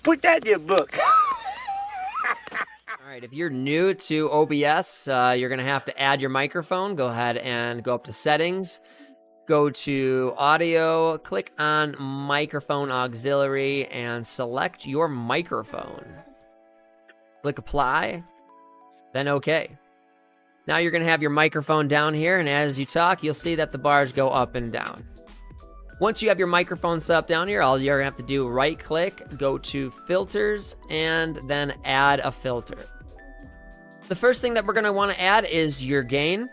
Put that in your book. All right, if you're new to OBS, you're going to have to add your microphone. Go ahead and go up to settings. Go to audio, click on microphone auxiliary, and select your microphone. Click apply, then OK. Now you're going to have your microphone down here, and as you talk, you'll see that the bars go up and down. Once you have your microphone set up down here, all you're going to have to do, right click, go to filters, and then add a filter. The first thing that we're going to want to add is your gain.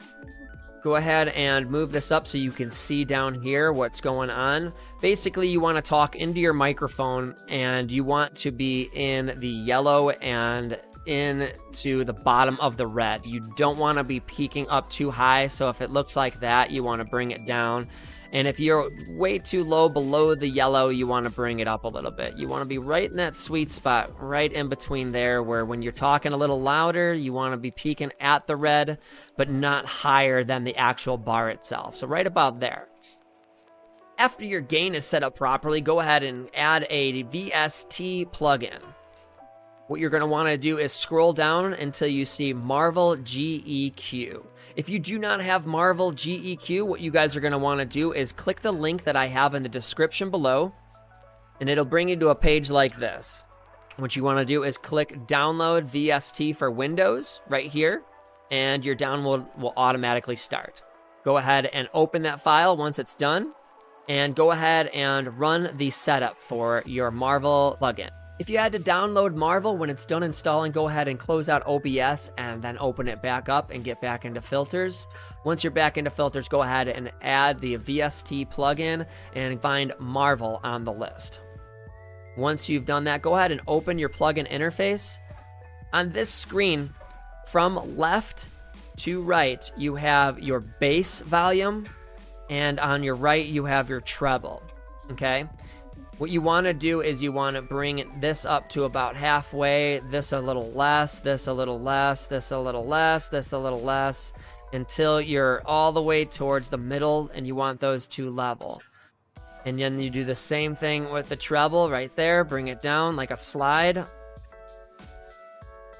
Go ahead and move this up so you can see down here what's going on. Basically, you want to talk into your microphone, and you want to be in the yellow and into the bottom of the red. You don't want to be peaking up too high, so if it looks like that, you want to bring it down. And if you're way too low below the yellow, you want to bring it up a little bit. You want to be right in that sweet spot, right in between there, where when you're talking a little louder, you want to be peaking at the red, but not higher than the actual bar itself. So right about there. After your gain is set up properly, go ahead and add a VST plugin. What you're going to want to do is scroll down until you see Marvel GEQ. If you do not have Marvel GEQ, what you guys are going to want to do is click the link that I have in the description below, and it'll bring you to a page like this. What you want to do is click Download VST for Windows right here, and your download will automatically start. Go ahead and open that file once it's done, and go ahead and run the setup for your Marvel plugin. If you had to download Marvel, when it's done installing, go ahead and close out OBS and then open it back up and get back into filters. Once you're back into filters, go ahead and add the VST plugin and find Marvel on the list. Once you've done that, go ahead and open your plugin interface. On this screen, from left to right, you have your bass volume, and on your right, you have your treble, okay? What you want to do is you want to bring this up to about halfway, this a little less, this a little less, this a little less, this a little less, until you're all the way towards the middle, and you want those two level. And then you do the same thing with the treble right there, bring it down like a slide,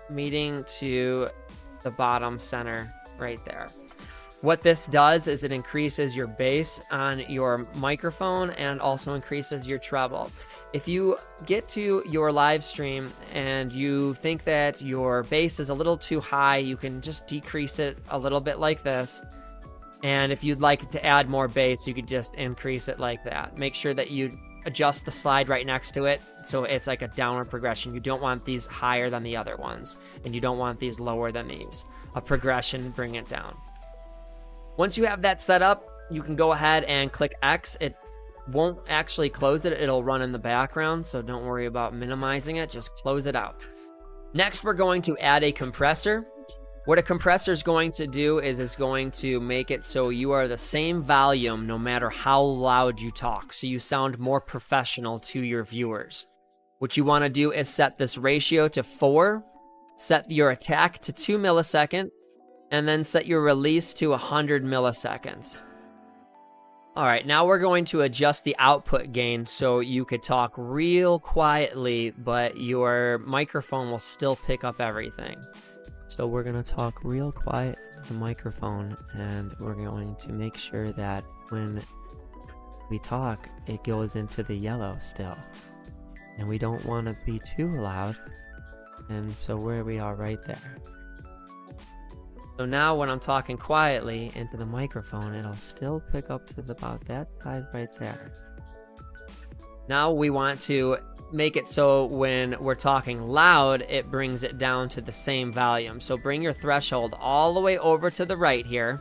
meeting to the bottom center right there. What this does is it increases your bass on your microphone and also increases your treble. If you get to your live stream and you think that your bass is a little too high, you can just decrease it a little bit like this. And if you'd like to add more bass, you could just increase it like that. Make sure that you adjust the slide right next to it so it's like a downward progression. You don't want these higher than the other ones, and you don't want these lower than these. A progression, bring it down. Once you have that set up, you can go ahead and click X. It won't actually close it. It'll run in the background, so don't worry about minimizing it. Just close it out. Next, we're going to add a compressor. What a compressor is going to do is it's going to make it so you are the same volume no matter how loud you talk, so you sound more professional to your viewers. What you want to do is set this ratio to 4, set your attack to 2 milliseconds, and then set your release to 100 milliseconds. All right, now we're going to adjust the output gain so you could talk real quietly, but your microphone will still pick up everything. So we're going to talk real quiet to the microphone, and we're going to make sure that when we talk, it goes into the yellow still. And we don't want to be too loud, and so where we are right there. So now when I'm talking quietly into the microphone, it'll still pick up to about that size right there. Now we want to make it so when we're talking loud, it brings it down to the same volume. So bring your threshold all the way over to the right here,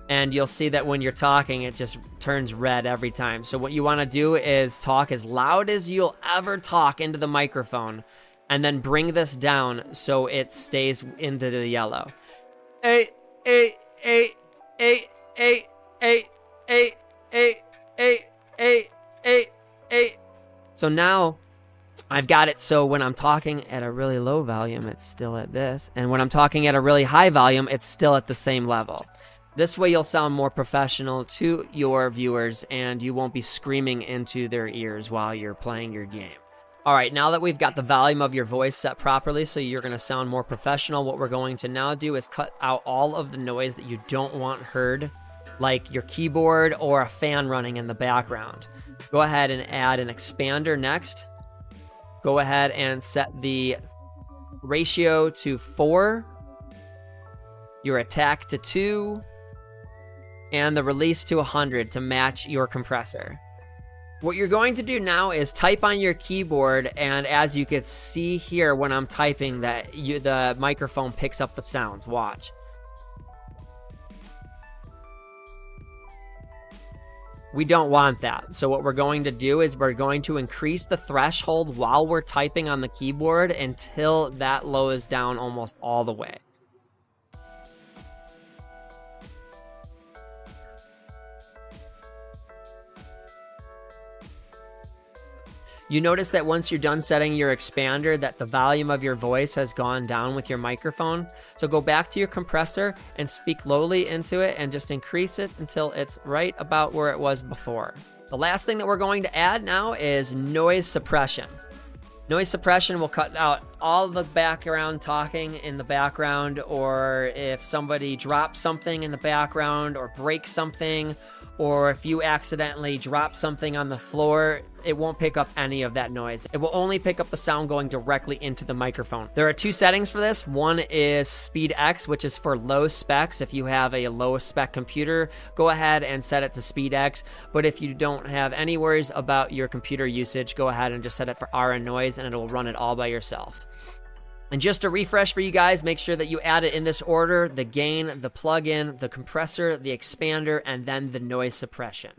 and you'll see that when you're talking, it just turns red every time. So what you want to do is talk as loud as you'll ever talk into the microphone, and then bring this down so it stays into the yellow. So now I've got it so when I'm talking at a really low volume, it's still at this. And when I'm talking at a really high volume, it's still at the same level. This way you'll sound more professional to your viewers, and you won't be screaming into their ears while you're playing your game. All right, now that we've got the volume of your voice set properly so you're going to sound more professional, what we're going to now do is cut out all of the noise that you don't want heard, like your keyboard or a fan running in the background. Go ahead and add an expander next. Go ahead and set the ratio to 4, your attack to 2, and the release to 100 to match your compressor. What you're going to do now is type on your keyboard, and as you can see here when I'm typing, that the microphone picks up the sounds. Watch. We don't want that. So what we're going to do is we're going to increase the threshold while we're typing on the keyboard until that lowers down almost all the way. You notice that once you're done setting your expander, that the volume of your voice has gone down with your microphone. So go back to your compressor and speak lowly into it and just increase it until it's right about where it was before. The last thing that we're going to add now is noise suppression. Noise suppression will cut out all the background talking in the background, or if somebody drops something in the background or breaks something, or if you accidentally drop something on the floor, it won't pick up any of that noise. It will only pick up the sound going directly into the microphone. There are 2 settings for this. One is Speed X, which is for low specs. If you have a low spec computer, go ahead and set it to Speed X. But if you don't have any worries about your computer usage, go ahead and just set it for RN noise, and it will run it all by yourself. And just to refresh for you guys, make sure that you add it in this order: the gain, the plug-in, the compressor, the expander, and then the noise suppression.